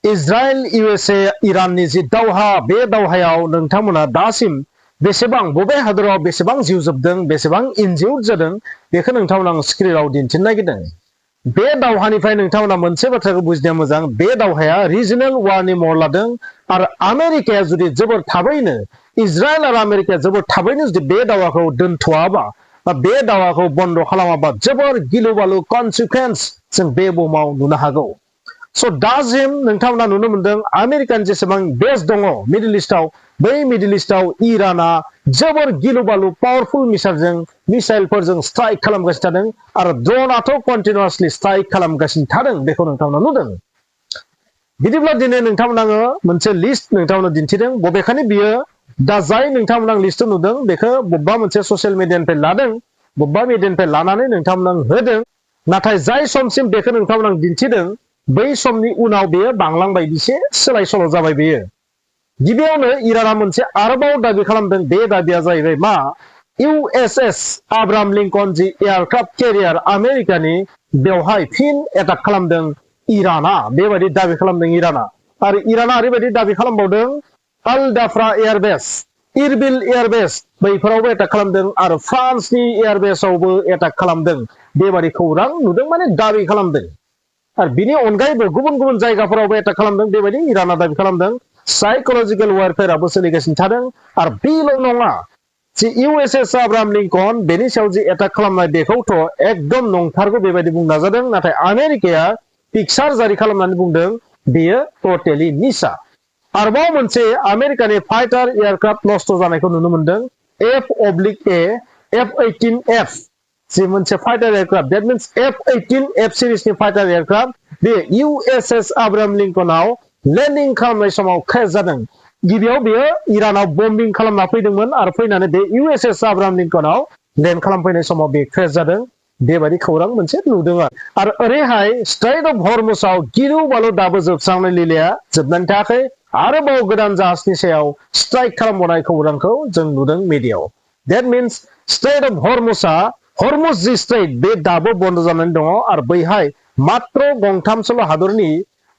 Israel USA इराननि जि दावहा बे दावहायाव नोंथांमोना दासिम बेसेबां बबे हादराव बेसेबां जिउ जोबदों बेसेबां इनजिउर्ड जादों बेखौ नोंथांमोना आं स्क्रिनाव दिन्थिनो नागिरदों बे दावहानिफ्राय नोंथांमोना मोनसे बाथ्राखौ बुजिनाया मोजां बे दावहाया रिजनेल वारनि महर लादों आरो आमेरिकाया जुदि जोबोर थाबैनो इजराइल आरो आमेरिकाया जोबोर थाबैनो जुदि बे दावहाखौ दोनथ'आबा बा बे दावहाखौ बन्द खालामाबा जोबोर गिलु बालु कनसिकुवेन्स जों बे बुहुमाव नुनो हागौ स' दासिम नोंथांमोना नुनो मोनदों आमेरिकान जेसेबां बेस दङ मिडल इस्टआव बै मिडल इस्टआव इराना जोबोर गिलु बालु पावारफुल मिसाइलफोरजों स्ट्राइक खालामगासिनो थादों आरो ड्र'नाथ' कन्टिनिउसलि स्ट्राइक खालामगासिनो थादों बेखौ नोंथांमोना नुदों बिदिब्ला दिनै नोंथांमोना आङो मोनसे लिस्ट नोंथांमोना दिन्थिदों बबेखानि बियो दा जाय नोंथांमोना लिस्ट नुदों बेखौ बबेबा मोनसे ससियेल मिडियानिफ्राय लादों बबेबा मिडियानिफ्राय लानानै नोंथांमोना होदों नाथाय जाय समसिम बेखौ नोंथांमोना दिन्थिदों बै समनि उनाव बेयो बांलांबाय एसे सोलाय सोल' जाबाय बेयो गिबियावनो इराना मोनसे आरोबाव दाबि खालामदों बे दाबिया जाहैबाय मा USS आब्राहाम लिंकन जि एयारक्राफ्ट केरियार आमेरिकानि बेवहाय फिन एटाक खालामदों इराना बेबायदि दाबि खालामदों इराना आरो इराना ओरैबायदि दाबि खालामबावदों अल दाफ्रा एयारबेस इरबिल एयारबेस बैफोरावबो एटाक खालामदों आरो फ्रान्सनि एयारबेसआवबो एटाक खालामदों बेबायदि खौरां नुदों माने दाबि खालामदों आरो बिनि अनगायैबो गुबुन गुबुन जायगाफोरावबो एटाक खालामदों बेबायदि इराना दाबि खालामदों साइकोलजिकेल वारफेयाराबो सोलिगासिनो थादों आरो बेल' नङा जि USS आब्राहाम लिंकन बेनि सायाव जि एटाक खालामनाय बेखौथ' एकदम नंथारगौ बेबायदि बुंनो नाजादों नाथाय आमेरिकाया पिक्सार जारि खालामनानै बुंदों बेयो टटेलि मिसा आरोबाव मोनसे आमेरिकानि फाइटार एयारक्राफ्ट नष्ट जानायखौ नुनो मोनदों F/A F-18F जि मोनसे fighter aircraft that means F-18F सिरिजनि फाइटार एयारक्राफ्ट बे USS आब्राहाम लिंकनाव लेन्डिं खालामनाय समाव क्रेश जादों गिबियाव बेयो इरानाव बम्बिं खालामना फैदोंमोन आरो फैनानै बे USS आब्राहाम लिंकनाव लेन्ड खालामफैनाय समाव बे क्रेश जादों बेबायदि खौरां मोनसे नुदों आरो ओरैहाय स्ट्रेट अफ हर्मुसआव गिलु बालु दाबो जोबस्रांनाय लीलाया जोबनानै थायाखै आरोबाव गोदान जाहाजनि सायाव स्ट्राइक खालामबावनाय खौरांखौ जों नुदों मिडियायाव दैट मीन्स स्ट्रेट अफ हर्मुसआ हर्मुस जि स्ट्रेट बे दाबो बन्द जानानै दङ आरो बैहाय मात्र गंथामसोल' हादरनि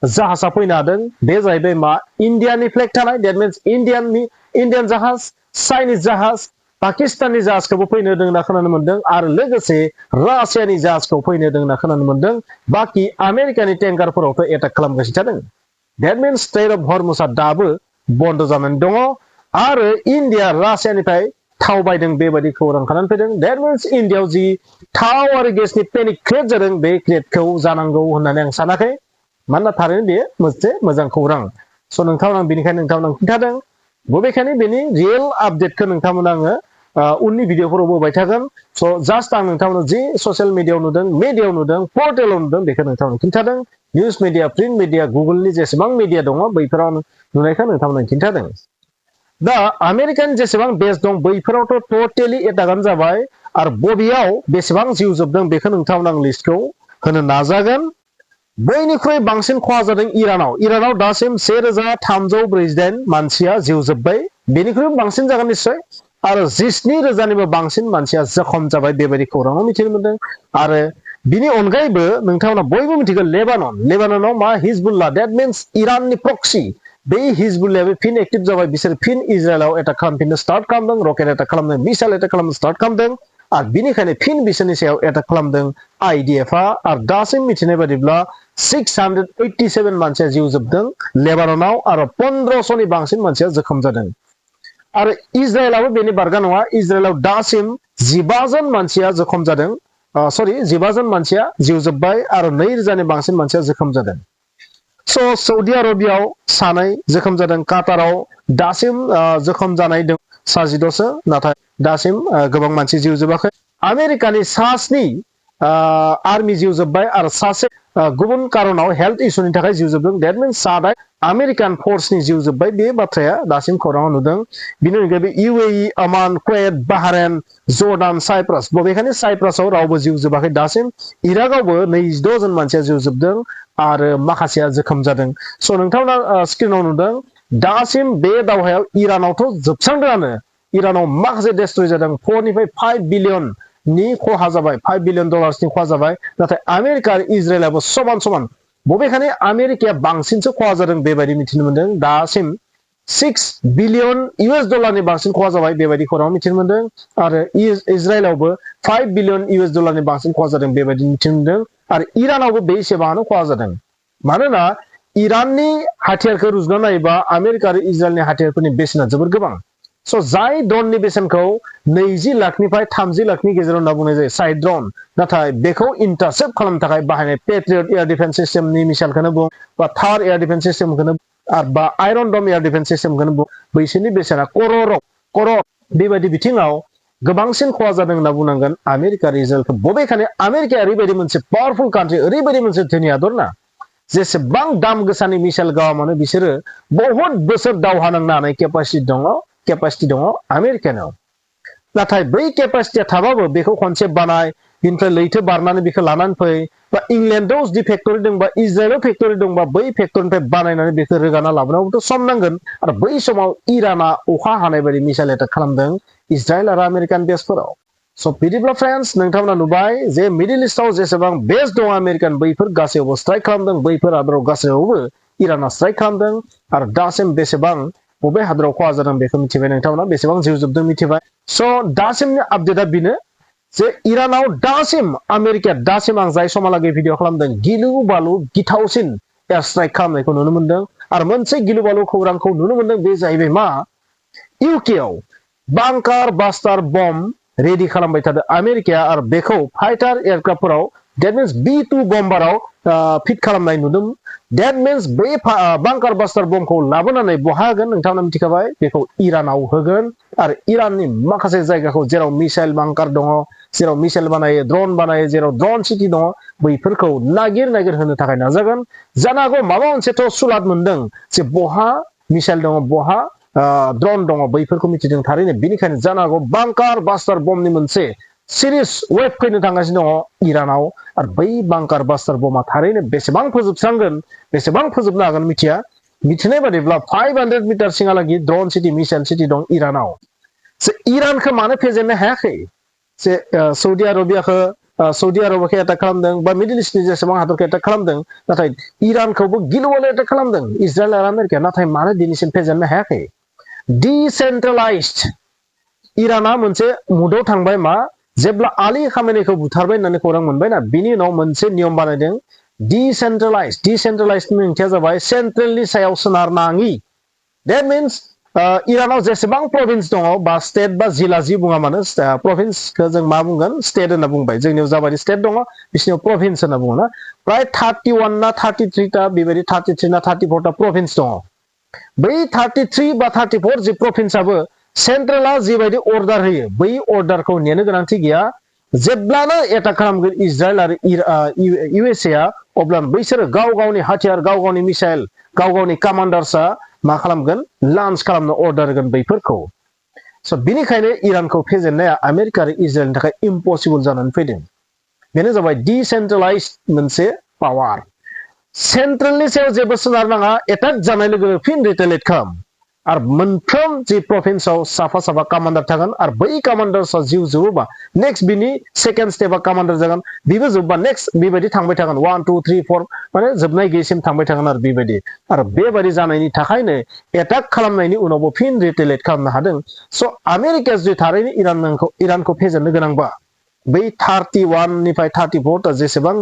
जाहाजा फैनो हादों बे जाहैबाय मा इन्डियानि फ्लेग थानाय दैट मीन्स इन्डियान जाहाज चाइनिज जाहाज पाकिस्ताननि जाहाजखौबो फैनो होदों होनना खोनानो मोनदों आरो लोगोसे रासियानि जाहाजखौ फैनो होदों होनना खोनानो मोनदों बाखि आमेरिकानि टेंकारफोरावथ' एटाक खालामगासिनो थादों दैट मीन्स स्ट्रेट अफ हर्मुसआ दाबो बन्द जानानै दङ आरो इन्डिया रासियानिफ्राय थाव बायदों बेबायदि खौरां खानानै फैदों दैट मीन्स इन्डियायाव जि थाव आरो गेसनि पेनिक क्रिएट जादों बे क्रिएटखौ जानांगौ होननानै आं सानाखै मानोना थारैनो बेयो मोनसे मोजां खौरां स' नोंथांमोना बेनिखायनो नोंथांमोना खिन्थादों बबेखानि बेनि रियेल आपडेटखौ नोंथांमोना आङो उननि भिडिअफोराव होबाय थागोन स' जास्ट आं नोंथांमोना जि ससियेल मिडियायाव नुदों पर्टेलाव नुदों बेखौ नोंथांमोना खिन्थादों निउस मिडिया प्रिन्ट मिडिया गुगोलनि जेसेबां मिडिया दङ बैफोराव नुनायखौ नोंथांमोना खिन्थादों दा आमेरिकान जेसेबां बेस दं बैफोरावथ' टटेलि एटाकानो जाबाय आरो बबेयाव बेसेबां जिउ जोबदों बेखौ नोंथांमोना आं लिस्टखौ होनो नाजागोन बयनिख्रुइ बांसिन खहा जादों इरानाव दासिम 1348 मानसिया जिउ जोब्बाय बेनिख्रुइ बांसिन जागोन निश्चय आरो 17000निबो बांसिन मानसिया जखम जाबाय बेबायदि खौराङाव मिथिनो मोनदों आरो बिनि अनगायैबो नोंथांमोना बयबो मिथिगौ लेबाननाव मा हिजबुल्लाह दैट मीन्स इराननि प्रक्सी बे हिजबुल्लाहयाबो फिन एक्टिभ जाबाय बिसोर फिन इजराइलाव एटाक खालामफिननो स्टार्ट खालामदों रकेट एटाक खालामदों मिसाइल एटाक खालामनो स्टार्ट खालामदों आरो बिनिखायनो फिन बिसोरनि सायाव एटाक खालामदों IDFआ आरो दासिम मिथिनाय बादिब्ला 687 मानसिया जिउ जोबदों लेबाननाव आरो 1500नि बांसिन मानसिया जखम जादों आरो इजराइलाबो बेनि बारगा नङा इजराइलाव दासिम 15 जन मानसिया जखम जादों 15 जन मानसिया जिउ जोब्बाय आरो 2000नि बांसिन मानसिया जखम जादों स' सौदी आरबियाव 2 जखम जादों काताराव दासिम जखम जानाय दं 17 नाथाय दासिम गोबां मानसि जिउ जोबाखै आमेरिकानि 7 आर्मी जिउ जोब्बाय आरो 1 गुबुन कारनाव हेल्थ इसुनि थाखाय जिउ जोबदों दैट मीन्स 7 आमेरिकान फोर्सनि जिउ जोब्बाय बे बाथ्राया दासिम खौराङाव नुदों बिनि अनगायैबो UAE अमान कुवेत बाहरेन जर्डान साइप्रास बबेखानि साइप्रासआव रावबो जिउ जोबाखै दासिम इराकआवबो 26 जन मानसिया जिउ जोबदों आरो माखासेया जखम जादों स' नोंथांमोना स्क्रिनाव नुदों दासिम बे दावहायाव इरानावथ' जोबस्रांदोंआनो इरानाव माखासे डेस्ट्रय जादों 4 निफ्राय 5 बिलियन नि खहा जाबाय $5 बिलियन नि खहा जाबाय नाथाय आमेरिका आरो इजराइलाबो समान बबेखानि आमेरिकाया बांसिनसो खहा जादों बेबायदि मिथिनो मोनदों दासिम 6 बिलियन US डलारनि बांसिन खहा जाबाय बेबायदि खौरां मिथिनो मोनदों आरो इजराइलावबो 5 बिलियन US डलारनि बांसिन खहा जादों बेबायदि मिथिनो मोनदों आरो इरानावबो बे एसेबांनो खहा जादों मानोना इराननि हाथियारखौ रुजुना नायोबा आमेरिका आरो इजराइलनि हाथियारफोरनि बेसेना जोबोर गोबां स' जाय ड्रननि बेसेनखौ 20 लाखनिफ्राय 30 लाखनि गेजेराव होनना बुंनाय जायो साइड ड्रन नाथाय बेखौ इन्टारसेप्ट खालामनो थाखाय बाहायनाय पेट्रियट एयार डिफेन्स सिस्टेमनि मिसाइलखौनो बुं बा थार एयार डिफेन्स सिस्टेमखौनो बा आयरन दम एयार डिफेन्स सिस्टेमखौनो बुं बैसोरनि बेसेना करर बेबायदि बिथिङाव गोबांसिन खहा जादों होनना बुंनांगोन आमेरिका आरो इजराइलखौ बबेखानि आमेरिकाया ओरैबायदि मोनसे पावारफुल कान्ट्रि ओरैबायदि मोनसे धोनि हादर ना जेसेबां दाम गोसानि मिसाइल गावा मानो बिसोरो बहुत बोसोर दावहा नांनो हानाय केपासिटि दङ आमेरिकानाव नाथाय बै केपासिटिया थाबाबो बेखौ खनसे बानाय बिनिफ्राय लैथो बारनानै बेखौ लानानै फै बा इंलेन्डआव जुदि फेक्टरि दं बा इजराइलाव फेक्टरि दंबा बै फेक्टरिनिफ्राय बानायनानै बेखौ रोगाना लाबोनायावबोथ' सम नांगोन आरो बै समाव इराना अखा हानाय बायदि मिसाइल एटाक खालामदों इजराइल आरो आमेरिकान बेसफोराव स' बिदिब्ला फ्रेन्ड्स नोंथांमोना नुबाय जे मिडिल इस्टआव जेसेबां बेस दं आमेरिकान बैफोर गासैयावबो स्ट्राइक खालामदों बैफोर हादराव गासैयावबो इराना स्ट्राइक खालामदों आरो दासिम बेसेबां बबे हादराव खहा जादों बेखौ मिथिबाय नोंथांमोना बेसेबां जिउ जोबदों मिथिबाय स' दासिमनि आपडेटआ बेनो जे इरानाव दासिम आमेरिकाया दासिम आं जाय समहालागै भिडिअ खालामदों गिलु बालु गिथावसिन एयार स्ट्राइक खालामनायखौ नुनो मोनदों आरो मोनसे गिलु बालु खौरांखौ नुनो मोनदों बे जाहैबाय मा इउकेआव बांकार बास्टार बम्ब रेडि खालामबाय थादों आमेरिकाया आरो बेखौ फाइटार एयारक्राफ्टफोराव डेट मिन्स B2 बम्बाराव फिट खालामनाय नुदों डेट मिन्स बे बांकार बास्टार बम्बखौ लाबोनानै बहा होगोन नोंथांमोना मिथिखाबाय बेखौ इरानाव होगोन आरो इराननि माखासे जायगाखौ जेराव मिसाइल बांकार दङ जेराव मिसाइल बानायो ड्रन बानायो जेराव ड्रन सिटि दङ बैफोरखौ नागिर होनो थाखाय नाजागोन जानो हागौ माबा मोनसेथ' सुलाद मोनदों जे बहा मिसाइल दङ बहा ड्रन दङ बैफोरखौ मिथिदों थारैनो बेनिखायनो जानो हागौ बांकार बास्टार बम्बनि मोनसे सिरिज वेब फैनो थांगासिनो दङ इरानाव आरो बै बांकार बास्टार बम्बा थारैनो बेसेबां फोजोबस्रांगोन बेसेबां फोजोबनो हागोन मिथिनाय बादिब्ला 500 मिटार सिंहालागै ड्रन सिटि मिसाइल सिटि दं इरानाव इरानखौ मानो फेजेननो हायाखै जे सौदि आरबखौ एटाक खालामदों बा मिडिल इस्टनि जेसेबां हादरखौ एटाक खालामदों नाथाय इरानखौबो गिलुबालु एटाक खालामदों इजराइल आरो आमेरिका नाथाय मानो दिनैसिम फेजेननो हायाखै डिसेन्ट्रेलाइज्ड इराना मोनसे मुडआव थांबाय मा जेब्ला आली खामेनिखौ बुथारबाय होननानै खौरां मोनबायना बिनि उनाव मोनसे नियम बानायदों डिसेन्ट्रेलाइज्डनि ओंथिया जाबाय सेन्ट्रेलनि सायाव सोनारनाङि That means इरानाव जेसेबां प्रभिन्स दङ बा स्टेट बा जिल्ला जि बुङा मानो प्रभिन्सखौ जों मा बुंगोन स्टेट होनना बुंबाय जोंनियाव जाबायदि स्टेट दङ बिसोरनियाव प्रभिन्स होनना बुङो ना प्राय 31 ना 33 ता बेबायदि 33 ना 34 ता प्रभिन्स दङ बै 33 बा 34 जि प्रभिन्सआबो सेन्ट्रेला जिबायदि अर्डार होयो बै अर्डारखौ नेनो गोनांथि गैया जेब्लानो एटाक खालामगोन इजराइल आरो USA अब्ला बैसोरो गाव गावनि हाथियार गाव गावनि मिसाइल गाव गावनि कामान्डार्सआ मा खालामगोन लन्च खालामनो अर्डार होगोन बैफोरखौ स' बिनिखायनो इरानखौ फेजेननाया आमेरिका आरो इजराइलनि थाखाय इम्पसिबल जानानै फैदों बेनो जाबाय डिसेन्ट्रेलाइज्ड मोनसे पावार सेन्ट्रेलनि सायाव जेबो सोनारनाङा एटाक जानाय लोगो फिन रिटेलिएट खालाम आरो मोनफ्रोम जि प्रभिन्सआव साफा कामान्डार थागोन आरो बै कामान्डार्सआ जिउ जोबोबा नेक्स्ट बिनि सेकेन्ड स्टेपआ कामान्डार जागोन बेबो जोबबा नेक्स्ट बेबायदि थांबाय थागोन 1 2 3 4 माने जोबनाय गैयिसिम थांबाय थागोन आरो बेबायदि जानायनि थाखायनो एटाक खालामनायनि उनावबो फिन रिटेलिएट खालामनो हादों स' आमेरिकाया जुदि थारैनो इरानखौ फेजेननो गोनांबा बै 31 निफ्राय 34 ता जेसेबां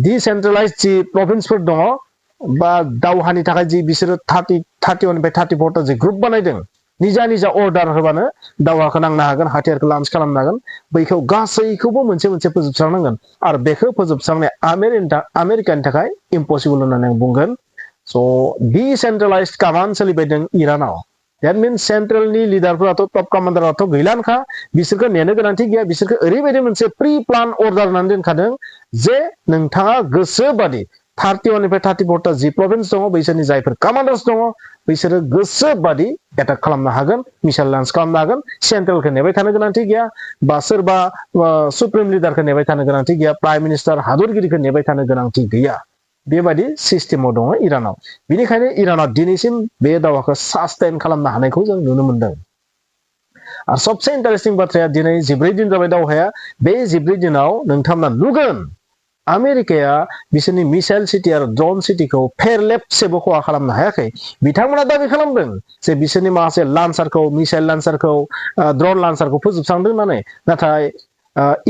डिसेन्ट्रेलाइज्ड जि प्रभिन्सफोर दङ बा दावहानि थाखाय जि बिसोरो 31 निफ्राय 34 ता जि ग्रुप बानायदों निजा अर्डार होबानो दावहाखौ नांनो हागोन हाथियारखौ लन्च खालामनो हागोन बैखौ गासैखौबो मोनसे फोजोबस्रांनांगोन आरो बेखौ फोजोबस्रांनाया आमेरिकानि थाखाय इम्पसिबल होननानै आं बुंगोन स' डिसेन्ट्रेलाइज्ड कामान्ड सोलिबाय दं इरानाव That means सेन्ट्रेलनि लिडारफोराथ' टप कामान्डाराथ' गैलानोखा बिसोरखौ नेनो गोनांथि गैया बिसोरखौ ओरैबायदि मोनसे प्रि प्लान अर्डार होनानै दोनखादों जे नोंथाङा गोसोबादि 31 निफ्राय 34 ता जि प्रभिन्स दङ बैसोरनि जायफोर कामान्डार्स दङ बैसोरो गोसोबादि एटाक खालामनो हागोन मिसाइल लन्च खालामनो हागोन सेन्ट्रेलखौ नेबाय थानो गोनांथि गैया बा सोरबा सुप्रिम लिडारखौ नेबाय थानो गोनांथि गैया प्राइम मिनिस्टार हादरगिरिखौ नेबाय थानो गोनांथि गैया बेबायदि सिस्टेमाव दङ इरानाव बेनिखायनो इरानाव दिनैसिम बे दावहाखौ सास्टेन खालामनो हानायखौ जों नुनो मोनदों आरो सबसे इन्टारेस्टिं बाथ्राया दिनै 14 दिन जाबाय दावहाया बे 14 दिनाव नोंथांमोना नुगोन आमेरिकाया बिसोरनि मिसाइल सिटि आरो ड्रन सिटिखौ फेरलेबसेबो खहा खालामनो हायाखै बिथांमोना दाबि खालामदों जे बिसोरनि माखासे लान्सारखौ मिसाइल लान्सारखौ ड्रन लान्सारखौ फोजोबस्रांदों होननानै नाथाय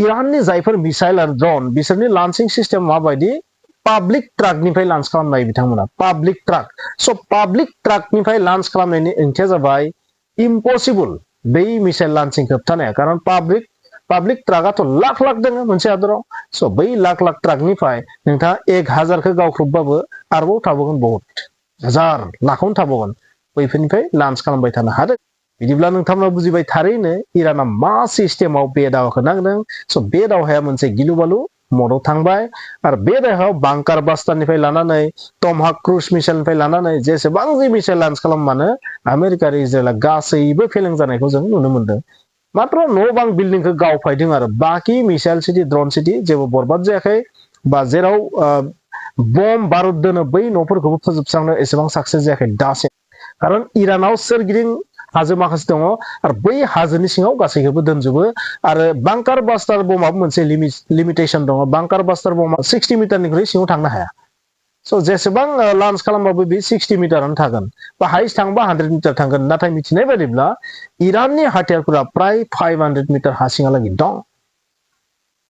इराननि जायफोर मिसाइल आरो ड्रन बिसोरनि लान्सिं सिस्टेम माबायदि पाब्लिक ट्राकनिफ्राय लान्स खालामनाय बिथांमोना पाब्लिक ट्राक स' पाब्लिक ट्राकनिफ्राय लान्स खालामनायनि ओंथिया जाबाय इम्पसिबल बै मिसाइल लान्सिं होबथानाया खारन पाब्लिक ट्राकआथ' लाख लाख दङ मोनसे हादराव स' बै लाख लाख ट्राकनिफ्राय नोंथाङा 1000खौ गावख्रुबबाबो आरोबाव थाबावगोन बहुत हाजार लाखावनो थाबावगोन बैफोरनिफ्राय लान्स खालामबाय थानो हादों बिदिब्ला नोंथांमोना बुजिबाय थारैनो इराना मा सिस्टेमाव बे दावहाखौ नांदों स' बे दावहाया मोनसे गिलु बालु मदआव थांबाय आरो बे दावहायाव बांकार बास्टारनिफ्राय लानानै टमहाक क्रुज मिसाइलनिफ्राय लानानै जेसेबां जि मिसाइल लान्स खालामबानो आमेरिका आरो इजराइला गासैबो फेलें जानायखौ जों नुनो मोनदों मात्र न' बां बिल्डिंखौ गावफायदों आरो बाखि मिसाइल सिटि ड्रन सिटि जेबो बरबाद जायाखै बा जेराव बम बारुद दोनो बै न'फोरखौबो फोजोबस्रांनो एसेबां साक्सेस जायाखै दासिम खारन इरानाव सोरगिदिं हाजो माखासे दङ आरो बै हाजोनि सिङाव गासैखौबो दोनजोबो आरो बांकार बास्टार बमाबो मोनसे लिमिटेसन दङ बांकार बास्टार बमा 60 मिटारनिख्रुइ सिङाव थांनो हाया स' जेसेबां लान्स खालामबाबो बे 60 मिटारानो थागोन बा हाइस्ट थांबा 100 मिटार थांगोन नाथाय मिथिनाय बायदिब्ला इराननि हाथियारफोरा प्राय 500 मिटार हा सिङालागै दं